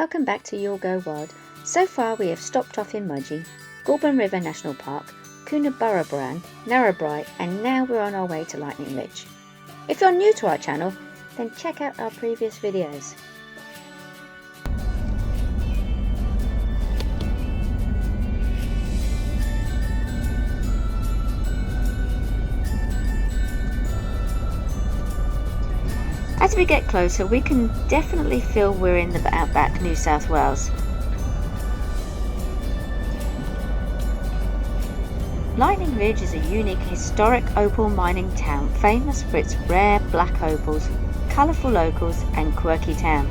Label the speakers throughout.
Speaker 1: welcome back to You'll Go Wild. So far we have stopped off in Mudgee, Goulburn River National Park, Coonabarabran, Narrabri, and now we're on our way to Lightning Ridge. If you're new to our channel, then check out our previous videos. As we get closer, we can definitely feel we're in the Outback, New South Wales. Lightning Ridge is a unique historic opal mining town famous for its rare black opals, colourful locals and quirky town.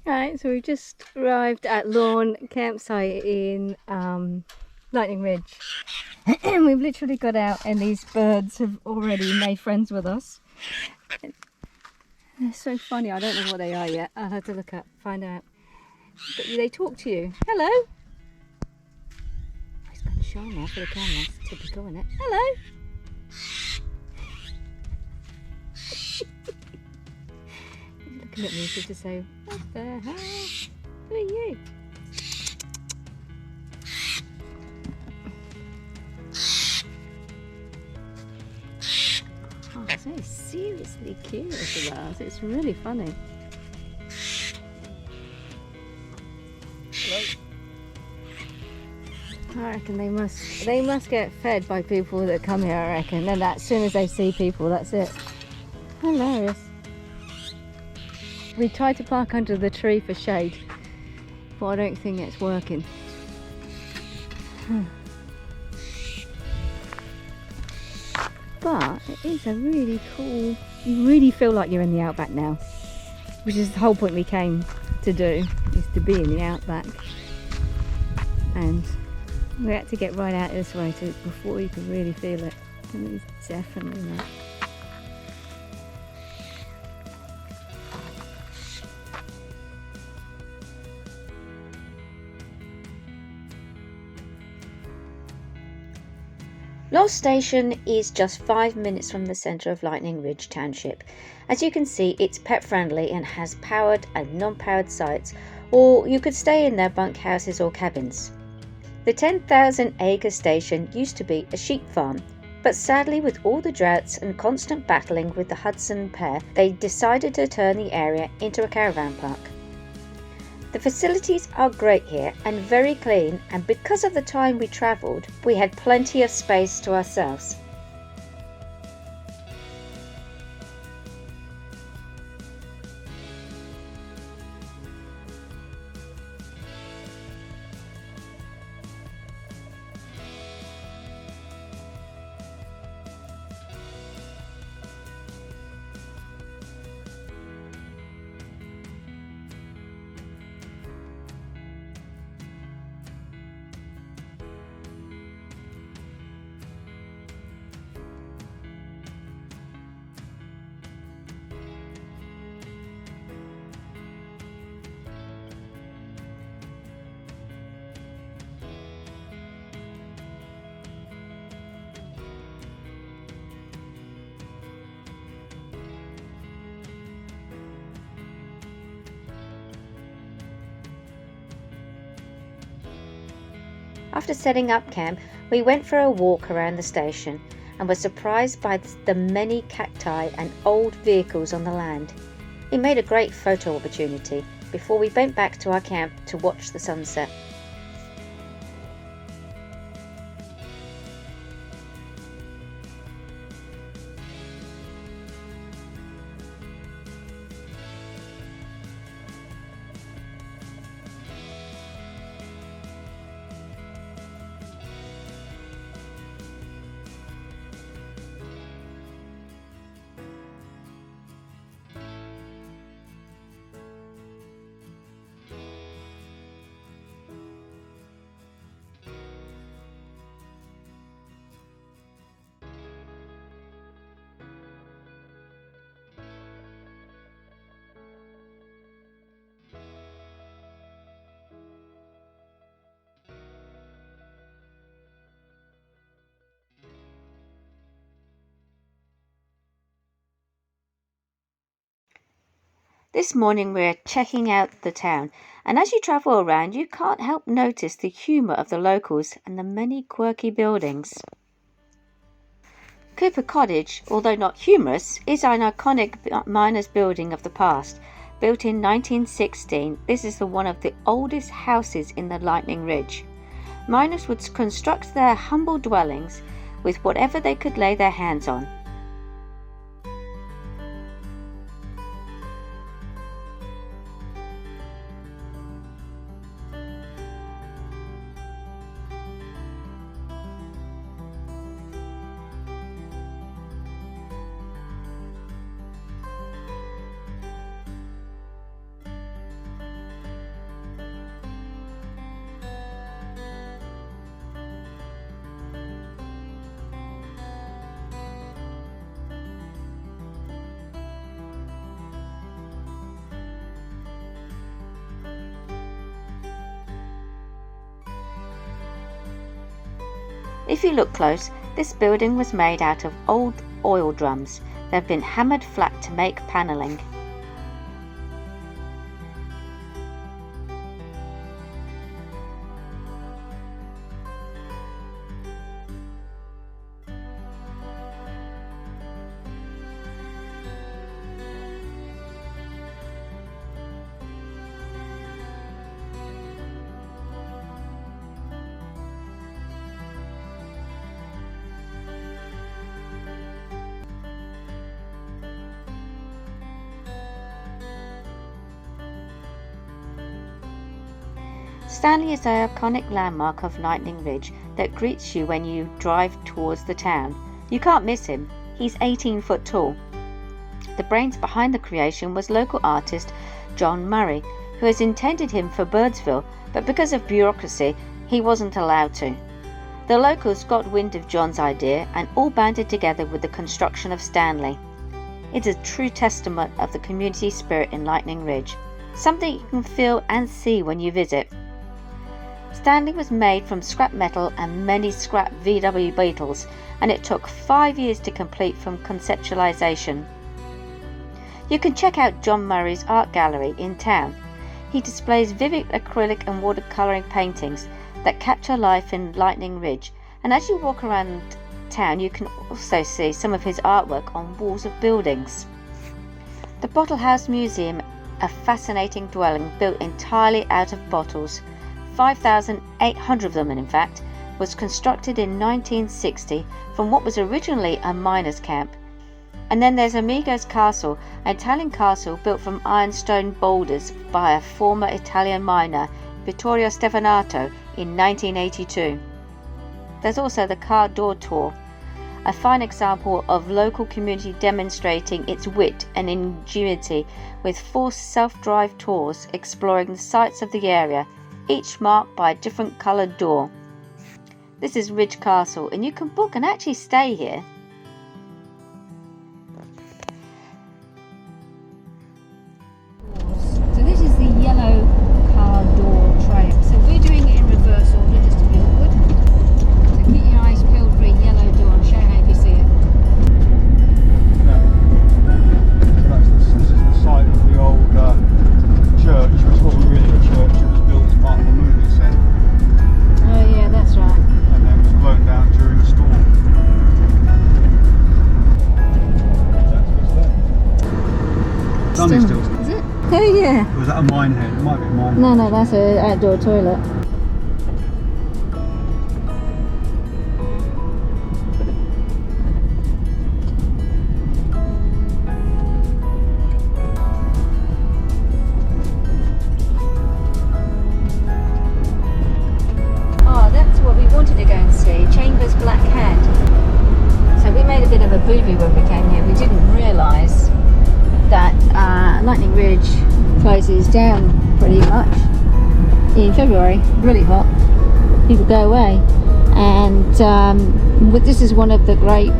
Speaker 1: Alright, so we've just arrived at Lawn campsite in Lightning Ridge. And we've literally got out and these birds have already made friends with us. They're so funny, I don't know what they are yet. I'll have to find out. But they talk to you. Hello! He's got a shy now for the camera. It's typical, isn't it? Hello! Looking at me to say, what the hell? Who are you? Oh, they're seriously cute as well. It's really funny.
Speaker 2: Hello.
Speaker 1: I reckon they must get fed by people that come here, I reckon. And as soon as they see people, that's it. Hilarious. We tried to park under the tree for shade, but I don't think it's working. But it is a really cool, you really feel like you're in the Outback now, which is the whole point we came to do, is to be in the Outback. And we had to get right out this way before you could really feel it, and it's definitely not. Lowell Station is just 5 minutes from the centre of Lightning Ridge Township. As you can see, it's pet friendly and has powered and non-powered sites, or you could stay in their bunkhouses or cabins. The 10,000 acre station used to be a sheep farm, but sadly with all the droughts and constant battling with the Hudson pair, they decided to turn the area into a caravan park. The facilities are great here and very clean, and because of the time we travelled, we had plenty of space to ourselves. After setting up camp, we went for a walk around the station and were surprised by the many cacti and old vehicles on the land. It made a great photo opportunity before we went back to our camp to watch the sunset. This morning we're checking out the town, and as you travel around you can't help notice the humour of the locals and the many quirky buildings. Cooper Cottage, although not humorous, is an iconic miners' building of the past. Built in 1916, this is one of the oldest houses in the Lightning Ridge. Miners would construct their humble dwellings with whatever they could lay their hands on. If you look close, this building was made out of old oil drums. They've been hammered flat to make panelling. Stanley is the iconic landmark of Lightning Ridge that greets you when you drive towards the town. You can't miss him. He's 18 foot tall. The brains behind the creation was local artist John Murray, who has intended him for Birdsville, but because of bureaucracy, he wasn't allowed to. The locals got wind of John's idea and all banded together with the construction of Stanley. It's a true testament of the community spirit in Lightning Ridge, something you can feel and see when you visit. Stanley was made from scrap metal and many scrap VW Beetles, and it took 5 years to complete from conceptualization. You can check out John Murray's art gallery in town. He displays vivid acrylic and watercolouring paintings that capture life in Lightning Ridge, and as you walk around town you can also see some of his artwork on walls of buildings. The Bottle House Museum, a fascinating dwelling built entirely out of bottles, 5,800 of them in fact, was constructed in 1960 from what was originally a miners' camp. And then there's Amigo's Castle, an Italian castle built from ironstone boulders by a former Italian miner, Vittorio Stevanato, in 1982. There's also the Car Door Tour, a fine example of local community demonstrating its wit and ingenuity with 4 self-drive tours exploring the sights of the area, each marked by a different coloured door. This is Ridge Castle, and you can book and actually stay here.
Speaker 2: So this is the yellow car door trail. So we're doing it in reverse order just to be awkward. So keep your eyes peeled for a yellow door and show how you see it.
Speaker 3: This is the site of the old church, which wasn't really a church, it was built as part of a movie set.
Speaker 2: Oh yeah, that's right.
Speaker 3: And then was blown down during the storm. That's what's there. Dummy still.
Speaker 2: Is it? Oh yeah.
Speaker 3: Was that a mine head? It might be a mine head.
Speaker 2: No, that's an outdoor toilet. Booby when we came here. We didn't realise that Lightning Ridge closes down pretty much in February. Really hot. People go away, and this is one of the great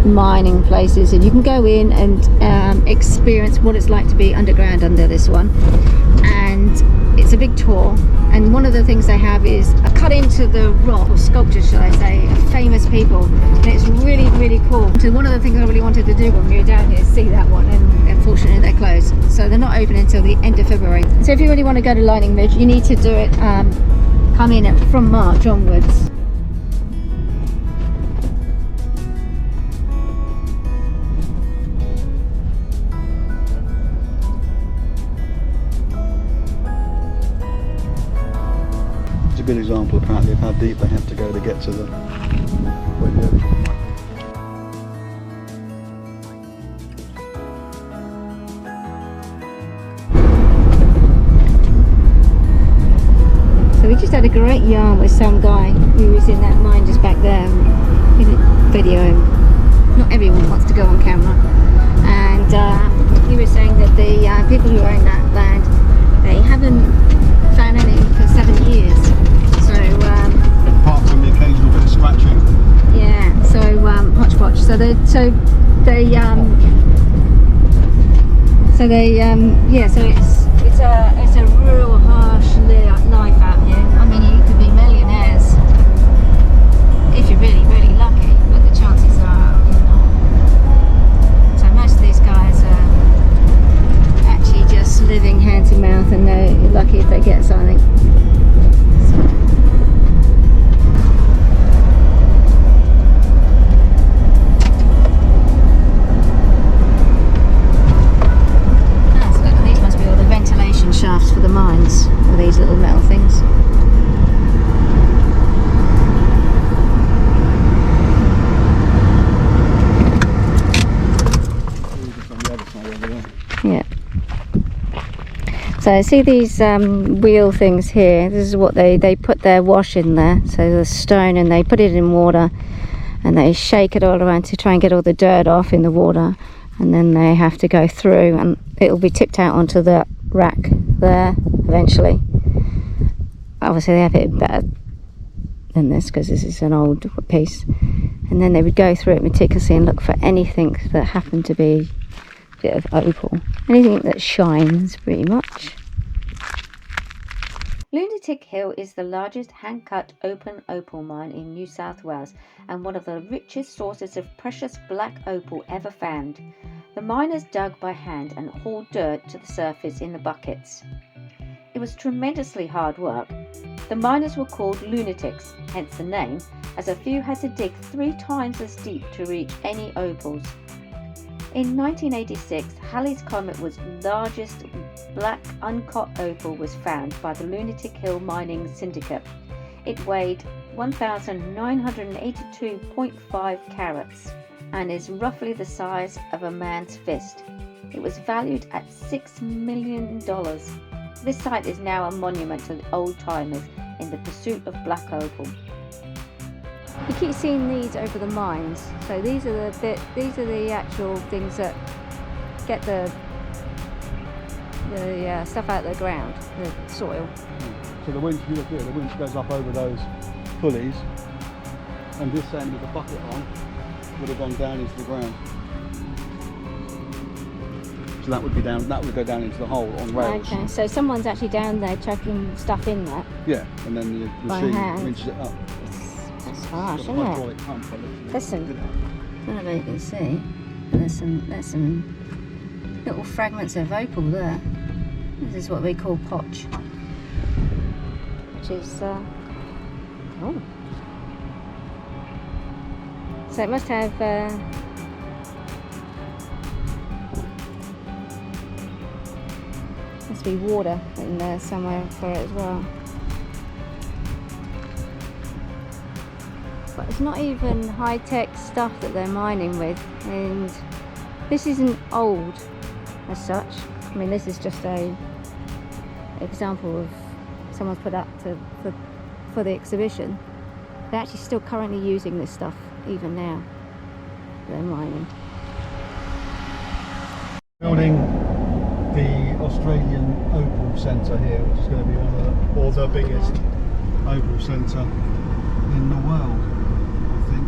Speaker 2: mining places, and you can go in and experience what it's like to be underground under this one. And it's a big tour, and one of the things they have is a cut into the rock, or sculpture shall I say, of famous people, and it's really cool. So one of the things I really wanted to do when we were down here is see that one, and unfortunately they're closed. So they're not open until the end of February. So if you really want to go to Lightning Ridge, you need to do it, come in from March onwards.
Speaker 3: It's a good example apparently of how deep they have to go to get to the window.
Speaker 2: So we just had a great yarn with some guy who was in that mine just back there. We didn't video him. Not everyone wants to go on camera. And he was saying that the people who own that land, they haven't found any for 7 years. So
Speaker 3: Apart from the occasional bit of scratching.
Speaker 2: yeah, so hodgepodge. So they yeah, so it's a real harsh life out here. I mean, you could be millionaires if you're really, really lucky, but the chances are you're not. So most of these guys are actually just living hand to mouth, and they're lucky if they get something. Shafts for the mines, or these little metal things. Yeah. So see these wheel things here. This is what they put their wash in there. So the stone, and they put it in water, and they shake it all around to try and get all the dirt off in the water, and then they have to go through, and it'll be tipped out onto the rack there eventually. Obviously they have it better than this because this is an old piece, and then they would go through it meticulously and look for anything that happened to be a bit of opal, anything that shines pretty much.
Speaker 1: Lunatic Hill is the largest hand-cut open opal mine in New South Wales and one of the richest sources of precious black opal ever found. The miners dug by hand and hauled dirt to the surface in the buckets. It was tremendously hard work. The miners were called lunatics, hence the name, as a few had to dig 3 times as deep to reach any opals. In 1986, Halley's Comet was largest black uncut opal was found by the Lunatic Hill Mining Syndicate. It weighed 1,982.5 carats and is roughly the size of a man's fist. It was valued at $6 million. This site is now a monument to the old-timers in the pursuit of black opal.
Speaker 2: You keep seeing these over the mines. So these are the actual things that get the stuff out of the ground, the soil.
Speaker 3: So the winch, you look here, the winch goes up over those pulleys, and this end with the bucket on would have gone down into the ground. So that would be down. That would go down into the hole on rails.
Speaker 2: Okay, so someone's actually down there chucking stuff in there.
Speaker 3: Yeah, and then the machine winches it up.
Speaker 2: That's harsh, isn't
Speaker 3: hydraulic
Speaker 2: it?
Speaker 3: pump,
Speaker 2: There's some. I don't know if you can see. There's some little fragments of opal there. This is what we call potch, which is oh. So it must have must be water in there somewhere for it as well. But it's not even high-tech stuff that they're mining with, and this isn't old as such. I mean, this is just a example of someone's put up for the exhibition. They're actually still currently using this stuff even now. They're mining.
Speaker 3: Building the Australian Opal Centre here, which is going to be one of the biggest opal centre in the world, I think,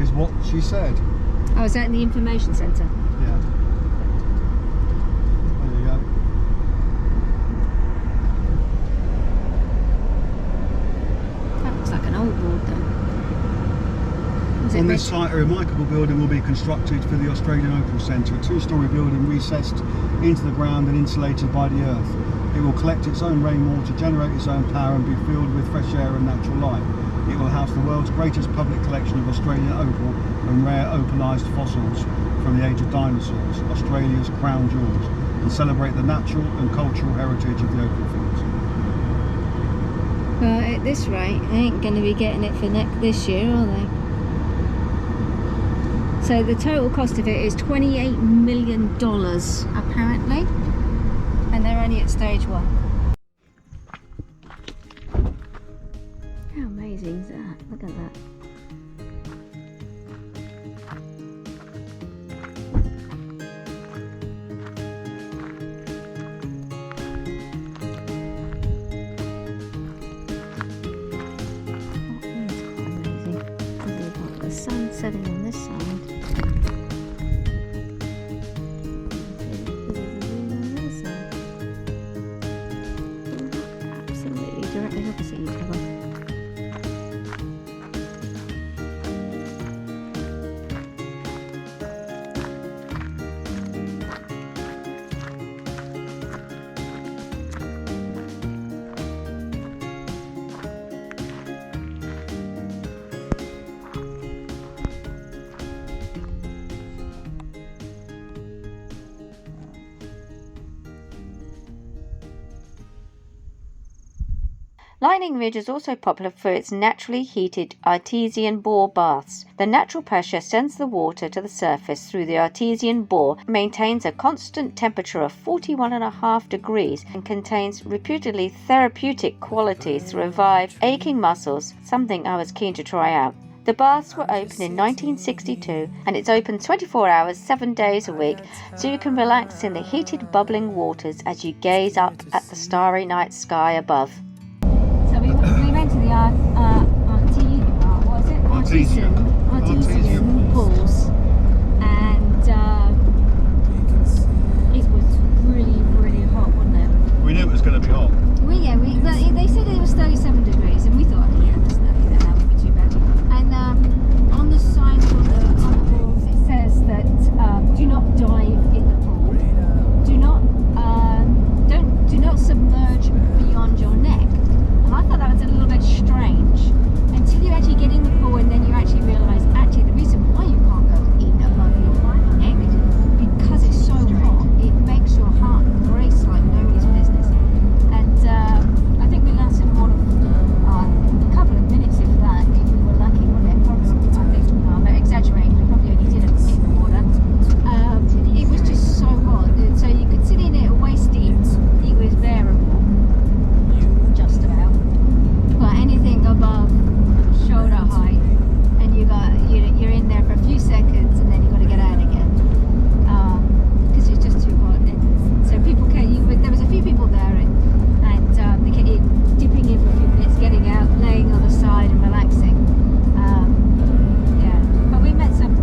Speaker 3: is what she said.
Speaker 2: Oh, is that in the information centre?
Speaker 3: Yeah. There you go.
Speaker 2: That looks like an old board though.
Speaker 3: On this site, a remarkable building will be constructed for the Australian Opal Centre, a 2-storey building recessed into the ground and insulated by the earth. It will collect its own rainwater, generate its own power and be filled with fresh air and natural light. It will house the world's greatest public collection of Australian opal and rare opalised fossils from the age of dinosaurs, Australia's crown jewels, and celebrate the natural and cultural heritage of the opal fields.
Speaker 2: Well, at this rate, they ain't going to be getting it for this year, are they? So the total cost of it is $28 million, apparently. And they're only at stage 1. How amazing is that? Look at that. Sun setting on this side. Absolutely directly opposite each other.
Speaker 1: Lightning Ridge is also popular for its naturally heated artesian bore baths. The natural pressure sends the water to the surface through the artesian bore, maintains a constant temperature of 41.5 degrees and contains reputedly therapeutic qualities to revive aching muscles, something I was keen to try out. The baths were opened in 1962 and it's open 24 hours, 7 days a week, so you can relax in the heated bubbling waters as you gaze up at the starry night sky above.
Speaker 2: So we went to the artesian pools, and it was really hot, wasn't it?
Speaker 3: We knew it was going to be hot.
Speaker 2: They said it was 37 degrees, and we thought, yeah, that's nothing, that won't be too bad. And on the sign on the pools, it says that do not dive in the pool, do not submerge beyond your neck. I thought that was a little bit strange until you actually get in the pool and then you actually realise actually the reason why you can't go in above your neck is because it's so hot, it makes your heart race like nobody's business. And I think we lasted more than a couple of minutes if that, if we were lucky, wasn't it? Probably, I think, no, I'm exaggerating, we probably only did it in the water. It was just so hot, so you could sit in it waist deep, it was bearable. Just about. But anything above shoulder height, and you're in there for a few seconds, and then you got to get out again because it's just too hot. And so people there was a few people there, and they kept dipping in for a few minutes, getting out, laying on the side and relaxing. Yeah, but we met some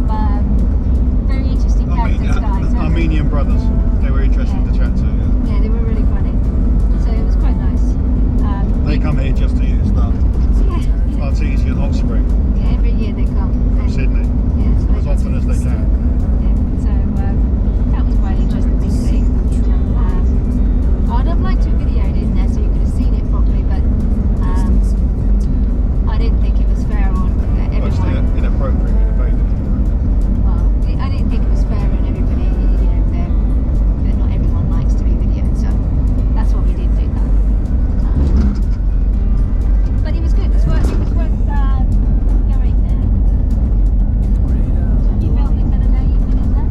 Speaker 2: very interesting characters, guys.
Speaker 3: Armenian brothers. They were interesting to chat to.
Speaker 2: Yeah, they were really funny. So it was quite nice.
Speaker 3: They come here just to use the artesian hot spring.
Speaker 2: Yeah, every year they come.
Speaker 3: From Sydney.
Speaker 2: Yeah, so
Speaker 3: As often as they can.
Speaker 2: Yeah, so that was quite interesting to see. I'd have liked to have videoed in there so you could have seen it properly, but I didn't think it was fair on everyone.
Speaker 3: Well, it's inappropriate debate.
Speaker 2: Well, I didn't think it was fair on everybody, that not everyone likes to be videoed, so that's why we did do that. But it was good. It was worth going there. You felt a bit better now you've been in there?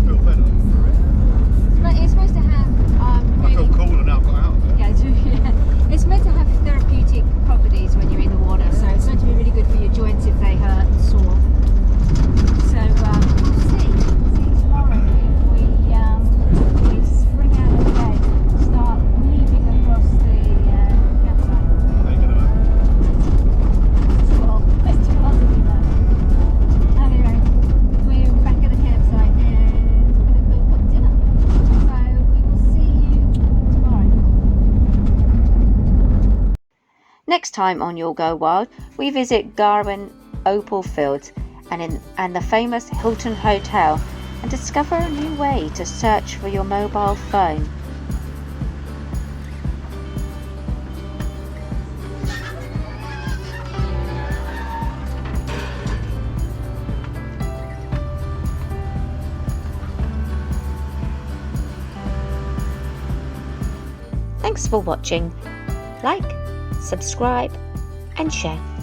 Speaker 3: Feel better.
Speaker 2: But it's supposed to have
Speaker 3: I feel cooler now I've got out of it.
Speaker 2: yeah, it's meant to have therapeutic properties when you're in the water, so it's meant to be really good for your joints if they hurt and sore. So we'll see tomorrow if we spring out of bed, start moving across the campsite.
Speaker 3: Ain't gonna know.
Speaker 2: Well, let's do positive that. Anyway, we're back at the campsite and we're going to cook dinner. So we will see you tomorrow.
Speaker 1: Next time on You'll Go Wild, we visit Garwin Opal Fields and the famous Hilton Hotel, and discover a new way to search for your mobile phone. Thanks for watching. Like, subscribe and share.